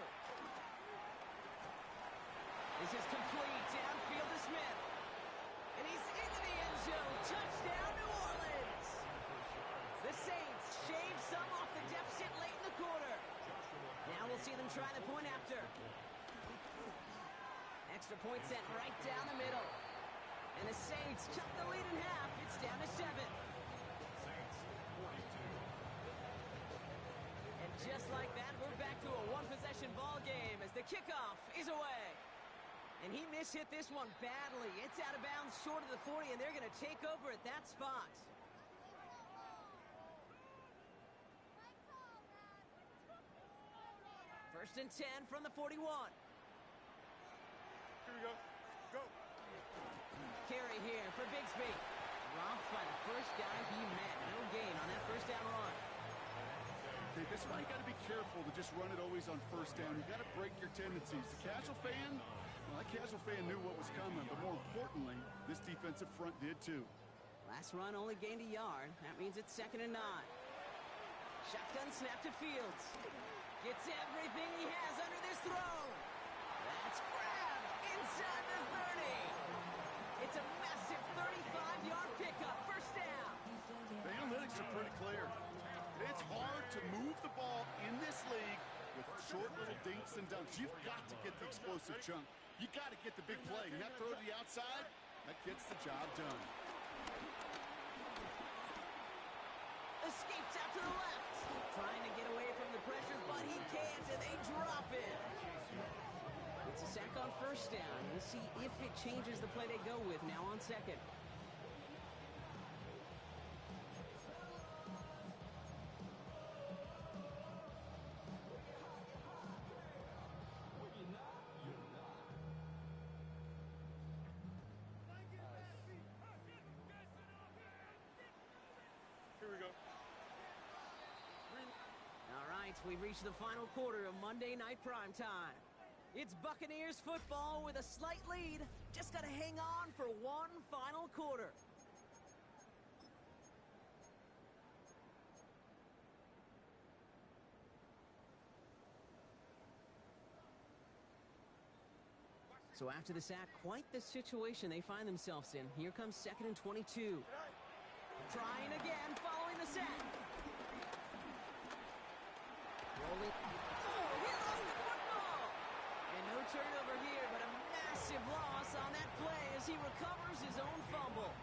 This is complete. Downfield to Smith. And he's into the end zone. Touchdown, New Orleans. The Saints shave some off the deficit late in the quarter. Now we'll see them try the point after. Extra point sent right down the middle. And the Saints cut the lead in half. It's down to 7. Saints 42. And just like that, we're back to a one-possession ball game as the kickoff is away. And he mishit this one badly. It's out of bounds short of the 40, and they're going to take over at that spot. First and 10 from the 41. Here we go. Go. Carry here for Bigsby. Dropped by the first guy he met. No gain on that first down run. Okay, this is why you got to be careful to just run it always on first down. You got to break your tendencies. The casual fan, well, that casual fan knew what was coming, but more importantly, this defensive front did too. Last run only gained a yard. That means it's 2nd and 9. Shotgun snap to Fields. Gets everything he has under this throw. That's grabbed inside the 30. It's a massive 35-yard pickup. First down. The analytics are pretty clear. It's hard to move the ball in this league with short little dinks and dunks. You've got to get the explosive chunk. You got to get the big play. And that throw to the outside, that gets the job done. Escapes out to the left. Trying to get away from the pressure, but he can't, and they drop it. It's a sack on first down. We'll see if it changes the play they go with now on 2nd. Here we go. All right, we've reached the final quarter of Monday Night Primetime. It's Buccaneers football with a slight lead. Just got to hang on for one final quarter. So after the sack, quite the situation they find themselves in. Here comes 2nd and 22. Trying again following the sack. Rolling. Oh, he lost the football! And no turnover here, but a massive loss on that play as he recovers his own fumble.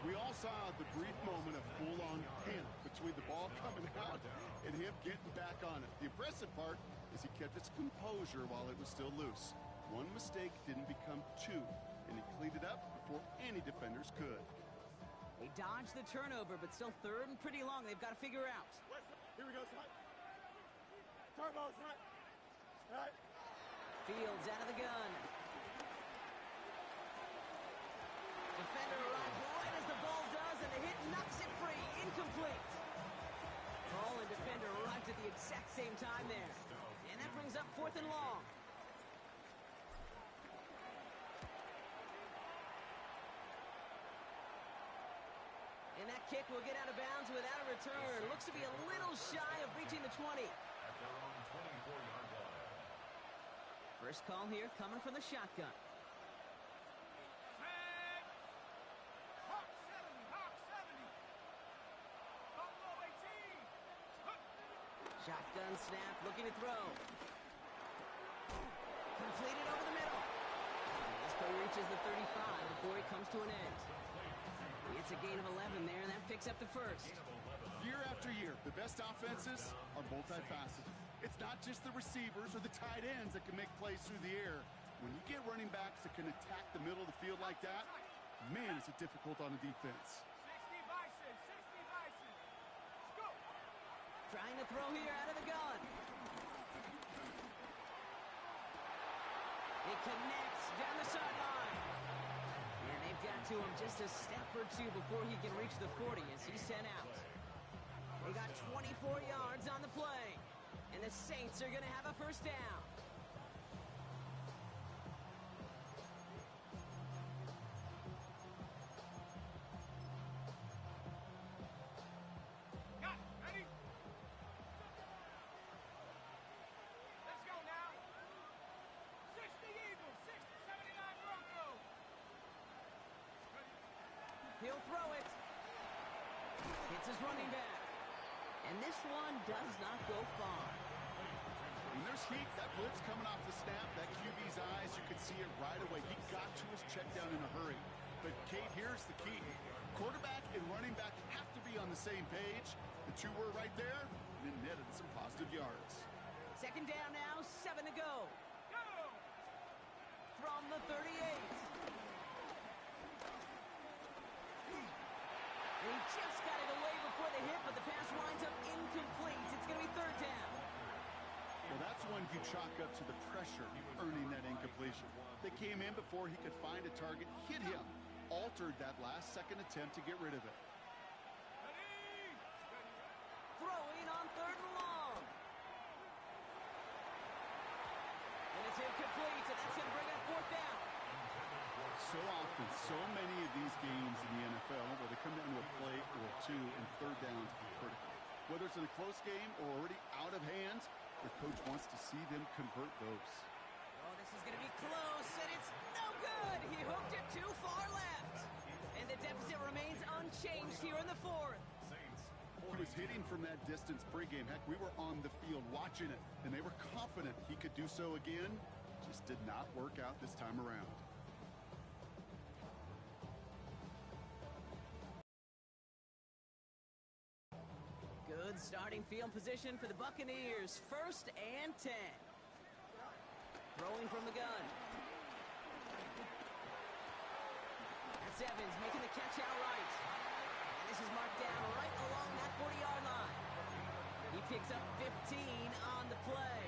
We all saw the brief moment of full-on panic between the ball coming out and him getting back on it. The impressive part is he kept his composure while it was still loose. One mistake didn't become two, and he cleaned it up before any defenders could. They dodged the turnover, but still 3rd and pretty long. They've got to figure out. Here we go, son. Turbo, son. All right. Fields out of the gun. Defender arrives right as the ball does, and the hit knocks it free. Incomplete. Ball and defender arrived at the exact same time there. And that brings up 4th and long. And that kick will get out of bounds without a return. Looks to be a little shy of reaching the 20. At their own 24-yard line. First call here coming from the shotgun. Flag. Hawk 70. Hawk 70. Buffalo 18. Shotgun snap, looking to throw. Completed over the middle. This play reaches the 35 before it comes to an end. It's a gain of 11 there, and that picks up the first. Year after year, the best offenses are multifaceted. It's not just the receivers or the tight ends that can make plays through the air. When you get running backs that can attack the middle of the field like that, man, is it difficult on a defense. 60 Bison, 60 Bison. Let's go. Trying to throw here out of the gun. It connects down the sideline. And they've got to him just a step or two before he can reach the 40 as he's sent out. They got 24 yards on the play. And the Saints are going to have a first down. Got it. Ready? Let's go now. 60 Eagles, 79 Broncos. He'll throw it. It's his running back. And this one does not go far. When there's heat, that blitz coming off the snap, that QB's eyes, you could see it right away. He got to his check down in a hurry. But, Kate, here's the key. Quarterback and running back have to be on the same page. The two were right there, and it netted some positive yards. Second down now, 7 to go. Go. From the 38. And he just got it away before the hit, but the pass winds up incomplete. It's going to be third down. Well, that's one you chalk up to the pressure earning that incompletion. They came in before he could find a target, hit him, altered that last second attempt to get rid of it. Ready. Throwing on third and long. And it's incomplete, and that's going to bring up fourth down. So often, so many of these games in the NFL where they come down to a play or two and third downs are critical. Whether it's in a close game or already out of hand, the coach wants to see them convert those. Oh, this is going to be close, and it's no good. He hooked it too far left. And the deficit remains unchanged here in the fourth. He was hitting from that distance pregame. Heck, we were on the field watching it, and they were confident he could do so again. Just did not work out this time around. Good starting field position for the Buccaneers. First and 10. Throwing from the gun. That's Evans making the catch outright. And this is marked down right along that 40-yard line. He picks up 15 on the play.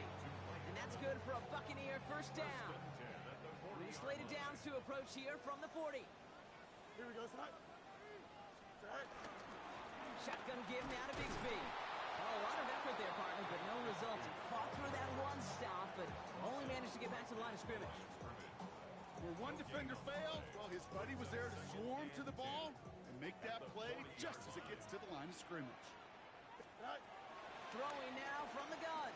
And that's good for a Buccaneer first down. New slated downs to approach here from the 40. Here we go, son. Shotgun give now to Bigsby. Oh, a lot of effort there, partner, but no results. He fought through that one stop, but only managed to get back to the line of scrimmage. Where one defender failed, well, his buddy was there to swarm to the ball and make that play just as it gets to the line of scrimmage. Throwing now from the gun.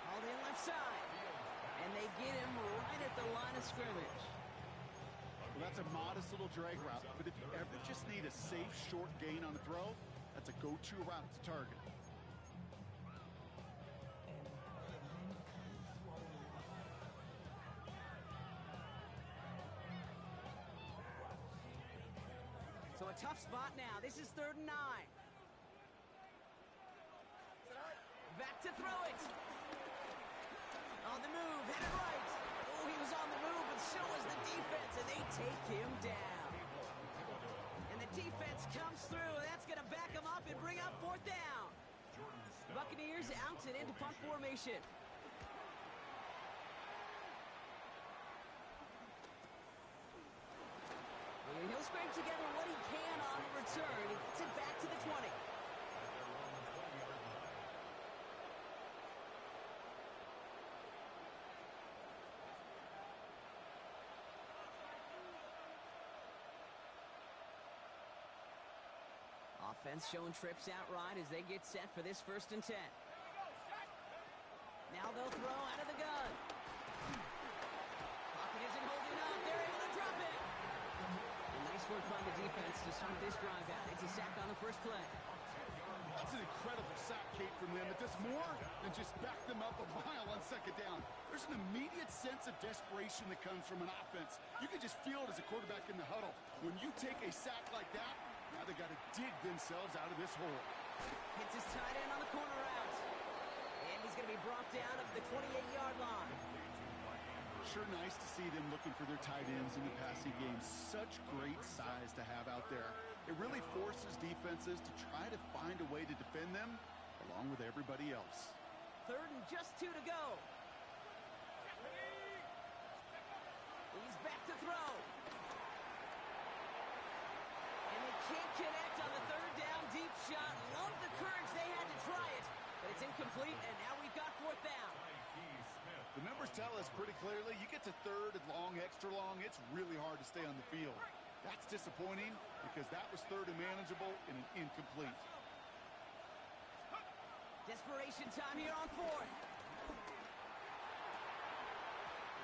Hauled in left side. And they get him right at the line of scrimmage. Well, that's a modest little drag route, but if you ever just need a safe, short gain on the throw, that's a go-to route to target. So a tough spot now. This is 3rd and 9. Back to throw it. On the move, headed right. Oh, he was on the move, but so was the defense, and they take him down. And the defense comes through, and that's going to back him up and bring up 4th down. Buccaneers out and into punt formation. And he'll scrape together what he can on the return. He gets it back to the 20. Offense showing trips out right as they get set for this 1st and 10. Now they'll throw out of the gun. Pocket isn't holding up. They're able to drop it. And nice work by the defense to start this drive out. It's a sack on the first play. That's an incredible sack, Kate. escape from them. It does more than just back them up a mile on second down. There's an immediate sense of desperation that comes from an offense. You can just feel it as a quarterback in the huddle. When you take a sack like that, now they got to dig themselves out of this hole. Hits his tight end on the corner route. And he's going to be brought down at the 28-yard line. Sure nice to see them looking for their tight ends in the passing game. Such great size to have out there. It really forces defenses to try to find a way to defend them along with everybody else. 3rd and just 2 to go. He's back to throw. And they can't connect on the 3rd down deep shot. Love the courage they had to try it, but it's incomplete, and now we've got 4th down. The numbers tell us pretty clearly, you get to 3rd and long, extra long, it's really hard to stay on the field. That's disappointing because that was 3rd and manageable and an incomplete. Desperation time here on 4th.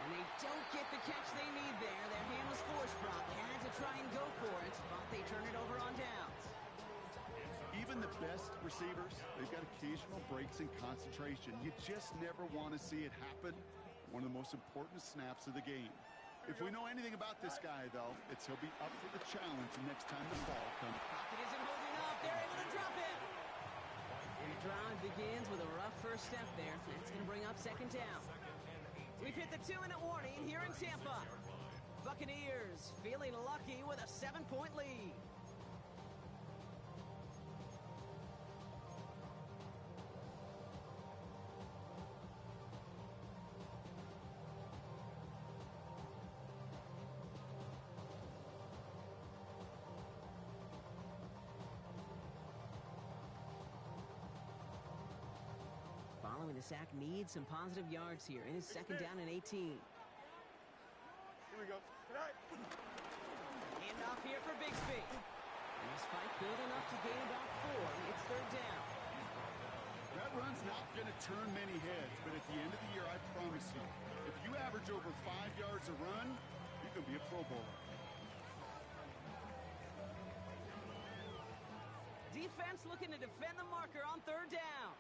And they don't get the catch they need there. Their hand was forced. Brock had to try and go for it, but they turn it over on downs. Even the best receivers, they've got occasional breaks in concentration. You just never want to see it happen. One of the most important snaps of the game. If we know anything about this guy, though, it's he'll be up for the challenge the next time the ball comes. Pocket isn't holding up. They're able to drop it. And the drive begins with a rough first step there. That's going to bring up 2nd down. We've hit the 2-minute warning here in Tampa. Buccaneers feeling lucky with a 7-point lead. Following the sack needs some positive yards here in his 2nd down and 18. Here we go. Hand off here for Bigsby. And this fight built enough to gain about 4. It's 3rd down. That run's not going to turn many heads, but at the end of the year, I promise you, if you average over 5 yards a run, you can be a Pro Bowler. Defense looking to defend the marker on 3rd down.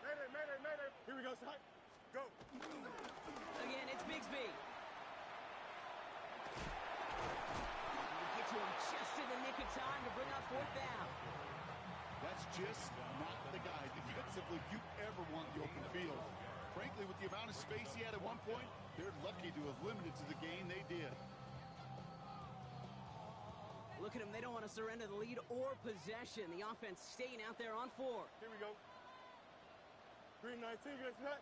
Mayday, mayday, mayday. Here we go, side. Go. Again, it's Bigsby. They get to him just in the nick of time to bring up 4th down. That's just not the guy defensively you ever want in the open field. Frankly, with the amount of space he had at one point, they're lucky to have limited to the gain they did. Look at them. They don't want to surrender the lead or possession. The offense staying out there on 4. Here we go. Green 19, get us back.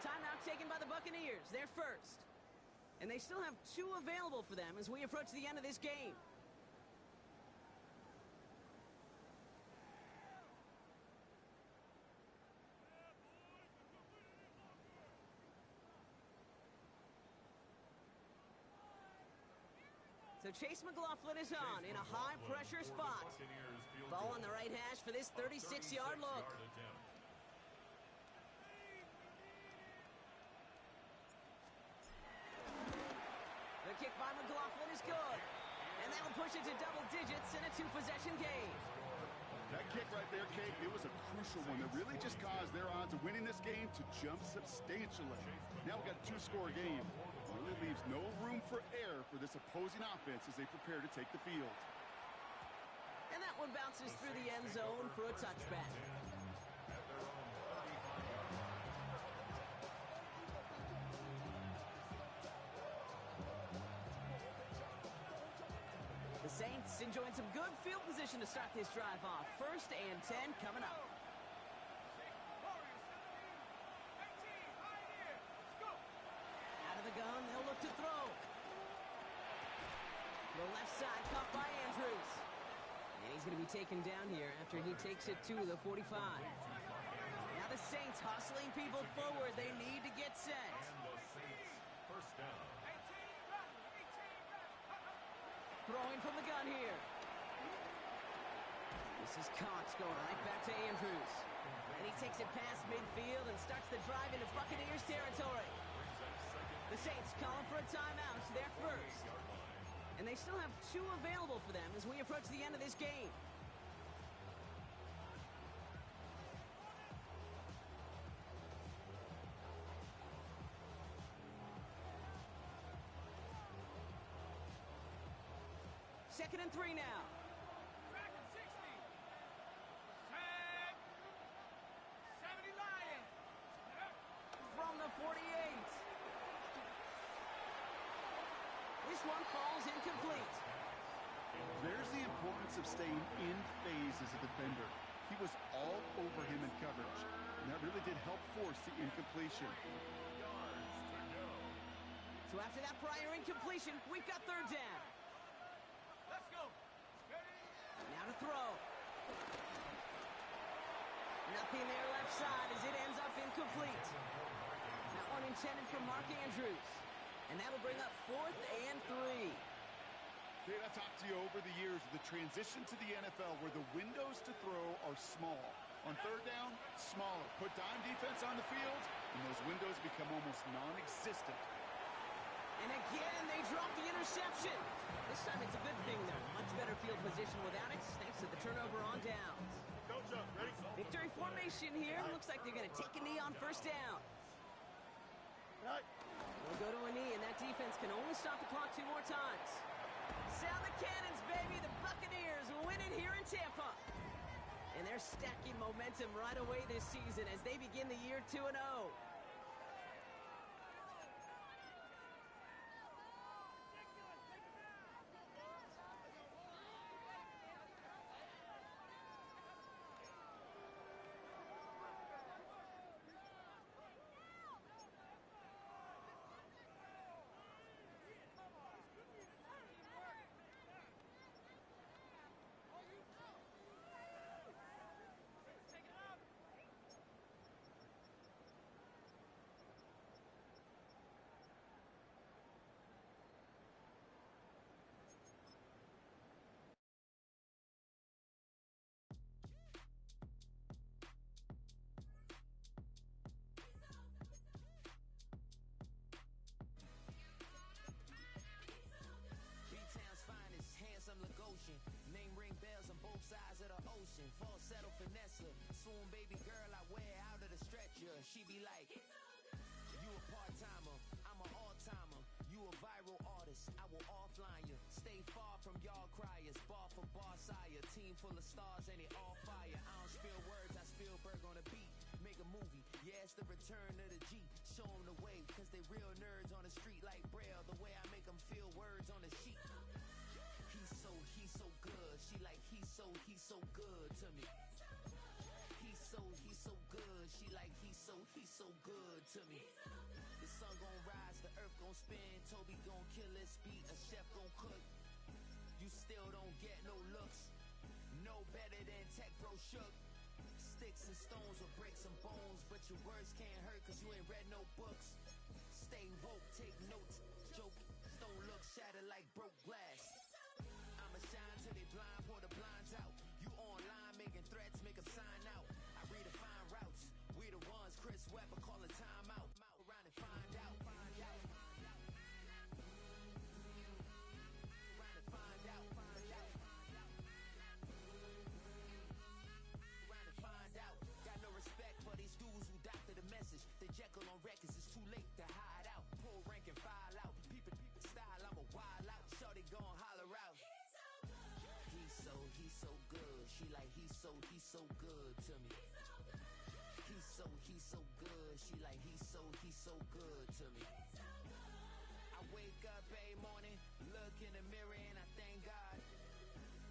Timeout taken by the Buccaneers. They're first. And they still have 2 available for them as we approach the end of this game. So Chase McLaughlin is on in a high-pressure spot. Ball on the right hash for this 36-yard look. The kick by McLaughlin is good. And that'll push it to double digits in a 2-possession game. That kick right there, Kate, it was a crucial one that really just caused their odds of winning this game to jump substantially. Now we've got a 2-score game. Really leaves no room for error for this opposing offense as they prepare to take the field. And that one bounces through the end zone for a touchback. The Saints enjoying some good field position to start this drive off. 1st and 10 coming up. Out of the gun, they'll look to throw. The left side caught by Andrews. And he's going to be taken down here after he takes it to the 45. Now the Saints hustling people forward. They need to get set. And the Saints, 1st down. Throwing from the gun here. This is Cox going right back to Andrews. And he takes it past midfield and starts the drive into Buccaneers territory. The Saints calling for a timeout. They're first. And they still have 2 available for them as we approach the end of this game. Second and 3 now. Back at 60. 10. 70 Lions. From the 48. This one falls incomplete. There's the importance of staying in phase as a defender. He was all over him in coverage, and that really did help force the incompletion. So after that prior incompletion, we've got third down. Let's go. Now to throw. Nothing there left side as it ends up incomplete. That one intended for Mark Andrews. And that'll bring up 4th and 3. Okay, I've talked to you over the years of the transition to the NFL where the windows to throw are small. On third down, smaller. Put dime defense on the field, and those windows become almost non-existent. And again, they drop the interception. This time it's a good thing, though. Much better field position without it, thanks to the turnover on downs. Coach up, ready? Victory formation here. Looks like they're going to take a knee on first down. They'll go to a knee, and that defense can only stop the clock 2 more times. Sound the cannons, baby. The Buccaneers win it here in Tampa. And they're stacking momentum right away this season as they begin the year 2-0. Name ring bells on both sides of the ocean. Falsetto finesse. Soon baby girl I wear out of the stretcher. She be like, you a part-timer, I'm an all-timer. You a viral artist, I will offline you. Stay far from y'all criers. Bar for bar sire. Team full of stars and it all fire. I don't spill words, I Spielberg on a beat. Make a movie, yeah, it's the return of the G. Show them the way, cause they real nerds on the street like Braille. The way I make them feel words on the sheet. He's so good. She like, he's so good to me. He's so good. She like, he's so good to me. The sun gon' rise, the earth gon' spin. Toby gon' kill this beat, a chef gon' cook. You still don't get no looks. No better than Tech Bro Shook. Sticks and stones will break some bones, but your words can't hurt cause you ain't read no books. Stay woke, take notes. Joke, don't look shattered like broke glass. I'ma shine till they blind, pour the blinds out. You online making threats, make them sign out. I redefine routes. We the ones Chris Webber call a timeout. Around and find out. Got no respect for these dudes who doctor the message. The Jekyll on records, it's too late to hide out. Pull rank and file out. Peep style, I'm a wild out. Shorty gon' holler out. He's so good. She like, he's so good to me. He's so good. She like, he's so good to me. I wake up every morning, look in the mirror and I thank God.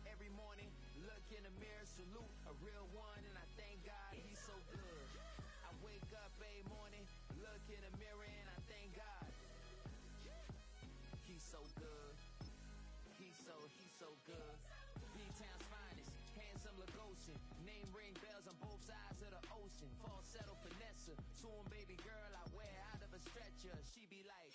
Every morning, look in the mirror, salute a real one and I thank God. He's so good. I wake up every morning, look in the mirror and I thank God. He's so good. He's so good. B-Town's finest, handsome Lagosian. Name ring bells on both sides of the ocean. Falsetto finesse. Soon baby girl I wear out of a stretcher. She be like,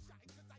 shot, cause I